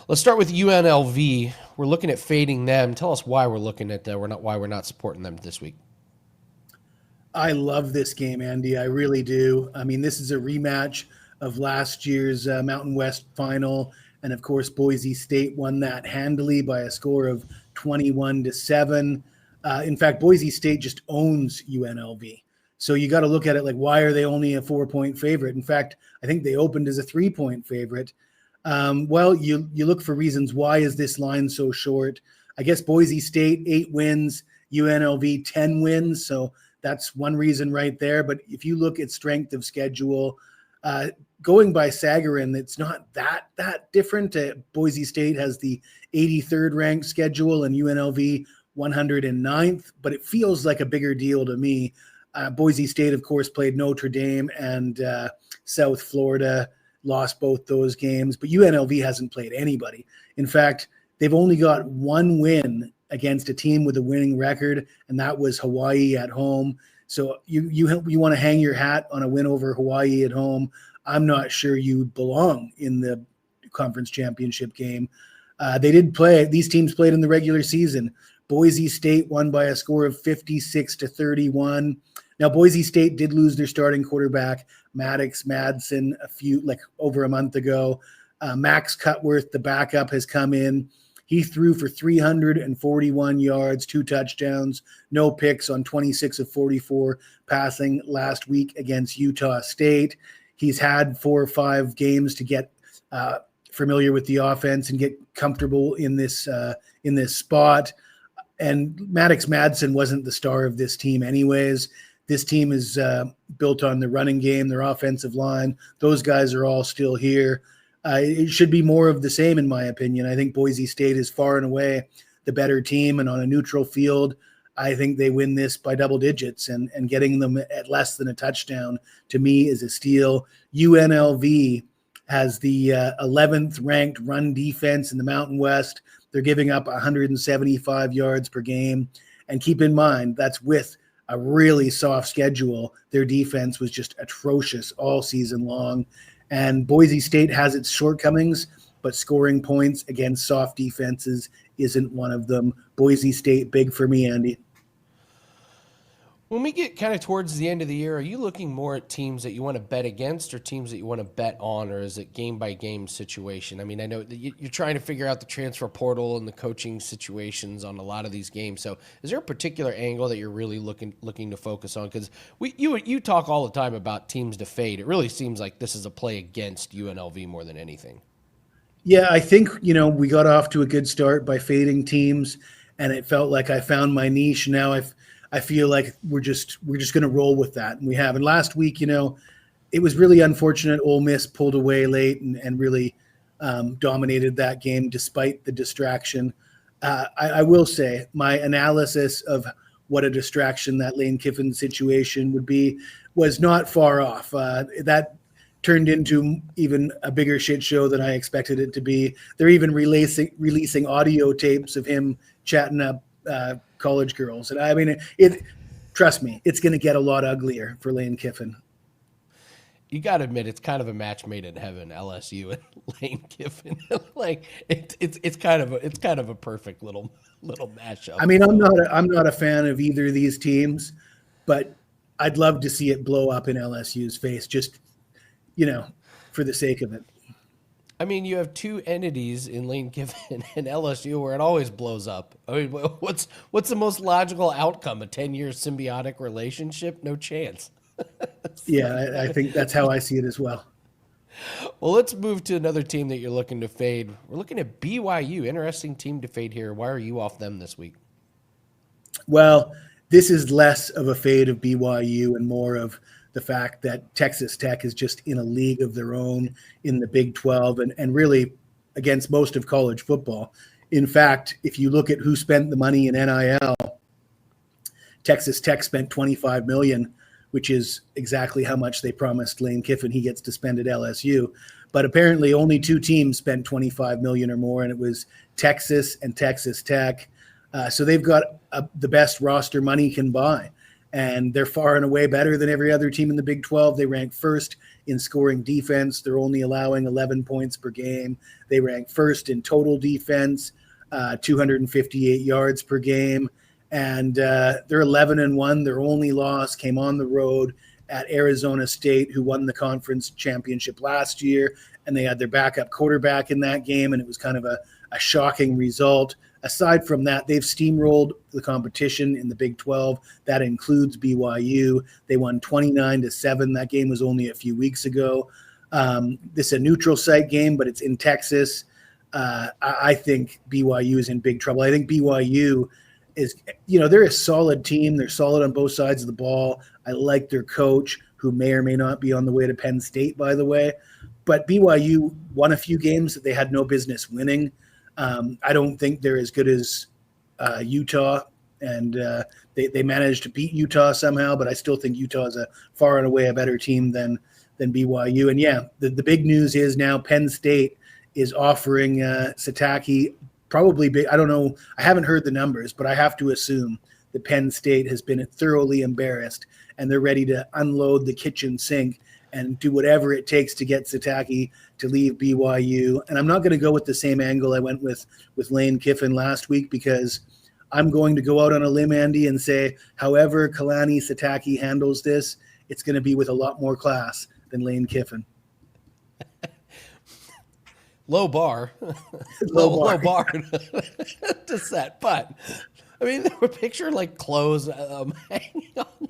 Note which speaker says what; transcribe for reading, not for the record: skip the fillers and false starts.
Speaker 1: Let's start with UNLV. We're looking at fading them. Tell us why we're looking at why we're not supporting them this week.
Speaker 2: I love this game, Andy. I really do. I mean, this is a rematch of last year's Mountain West final, and of course, Boise State won that handily by a score of 21-7. In fact, Boise State just owns UNLV. So you got to look at it like, why are they only a 4-point favorite? In fact, I think they opened as a 3-point favorite. Well, you look for reasons. Why is this line so short? I guess Boise State 8 wins, UNLV 10 wins. So that's one reason right there. But if you look at strength of schedule, going by Sagarin, it's not that different. Boise State has the 83rd ranked schedule and UNLV 109th, but it feels like a bigger deal to me. Boise State, of course, played Notre Dame and South Florida, lost both those games, but UNLV hasn't played anybody. In fact, they've only got one win against a team with a winning record, and that was Hawaii at home. So you want to hang your hat on a win over Hawaii at home. I'm not sure you belong in the conference championship game. They did play. These teams played in the regular season. Boise State won by a score of 56-31. Now, Boise State did lose their starting quarterback, Maddox Madsen, over a month ago. Max Cutworth, the backup, has come in. He threw for 341 yards, 2 touchdowns, no picks on 26 of 44 passing last week against Utah State. He's had 4 or 5 games to get familiar with the offense and get comfortable in this spot. And Maddox Madsen wasn't the star of this team anyways. This team is built on the running game, their offensive line. Those guys are all still here. It should be more of the same, in my opinion. I think Boise State is far and away the better team, and on a neutral field, I think they win this by double digits, and getting them at less than a touchdown, to me, is a steal. UNLV has the 11th ranked run defense in the Mountain West. They're giving up 175 yards per game. And keep in mind, that's with a really soft schedule. Their defense was just atrocious all season long. And Boise State has its shortcomings, but scoring points against soft defenses isn't one of them. Boise State, big for me, Andy.
Speaker 1: When we get kind of towards the end of the year, are you looking more at teams that you want to bet against or teams that you want to bet on, or is it game-by-game situation? I mean, I know that you're trying to figure out the transfer portal and the coaching situations on a lot of these games. So is there a particular angle that you're really looking to focus on? Because you talk all the time about teams to fade. It really seems like this is a play against UNLV more than anything.
Speaker 2: Yeah, I think, we got off to a good start by fading teams, and it felt like I found my niche. Now I feel like we're just going to roll with that, and we have. And last week, it was really unfortunate. Ole Miss pulled away late and really dominated that game despite the distraction. I will say my analysis of what a distraction that Lane Kiffin situation would be was not far off. That turned into even a bigger shit show than I expected it to be. They're even releasing audio tapes of him chatting up college girls. And I mean, trust me, it's going to get a lot uglier for Lane Kiffin.
Speaker 1: You got to admit, it's kind of a match made in heaven, LSU and Lane Kiffin. Like it's kind of a perfect little mashup.
Speaker 2: I mean, I'm not a fan of either of these teams, but I'd love to see it blow up in LSU's face, just for the sake of it.
Speaker 1: I mean, you have two entities in Lane Kiffin and LSU where it always blows up. I mean, what's the most logical outcome? A 10-year symbiotic relationship? No chance.
Speaker 2: Yeah, I think that's how I see it as well.
Speaker 1: Well, let's move to another team that you're looking to fade. We're looking at BYU. Interesting team to fade here. Why are you off them this week?
Speaker 2: Well, this is less of a fade of BYU and more of the fact that Texas Tech is just in a league of their own in the Big 12 and really against most of college football. In fact, if you look at who spent the money in NIL, Texas Tech spent $25 million, which is exactly how much they promised Lane Kiffin he gets to spend at LSU. But apparently only 2 teams spent $25 million or more, and it was Texas and Texas Tech. So they've got the best roster money can buy. and they're far and away better than every other team in the Big 12. They rank first in scoring defense. They're only allowing 11 points per game. They rank first in total defense, 258 yards per game. And they're 11-1. Their only loss came on the road at Arizona State, who won the conference championship last year. And they had their backup quarterback in that game, and it was kind of a shocking result. Aside from that, they've steamrolled the competition in the Big 12. That includes BYU. They won 29-7. That game was only a few weeks ago. This is a neutral site game, but it's in Texas. I think BYU is in big trouble. I think BYU is, they're a solid team. They're solid on both sides of the ball. I like their coach, who may or may not be on the way to Penn State, by the way. But BYU won a few games that they had no business winning. I don't think they're as good as Utah, and they managed to beat Utah somehow, but I still think Utah is a far and away a better team than BYU. And yeah, the big news is now Penn State is offering Sataki probably big. I don't know. I haven't heard the numbers, but I have to assume that Penn State has been thoroughly embarrassed, and they're ready to unload the kitchen sink and do whatever it takes to get Sataki to leave BYU. And I'm not going to go with the same angle I went with Lane Kiffin last week, because I'm going to go out on a limb, Andy, and say, however Kalani Sataki handles this, it's going to be with a lot more class than Lane Kiffin.
Speaker 1: Low bar. low bar to set. But, I mean, picture like clothes hanging on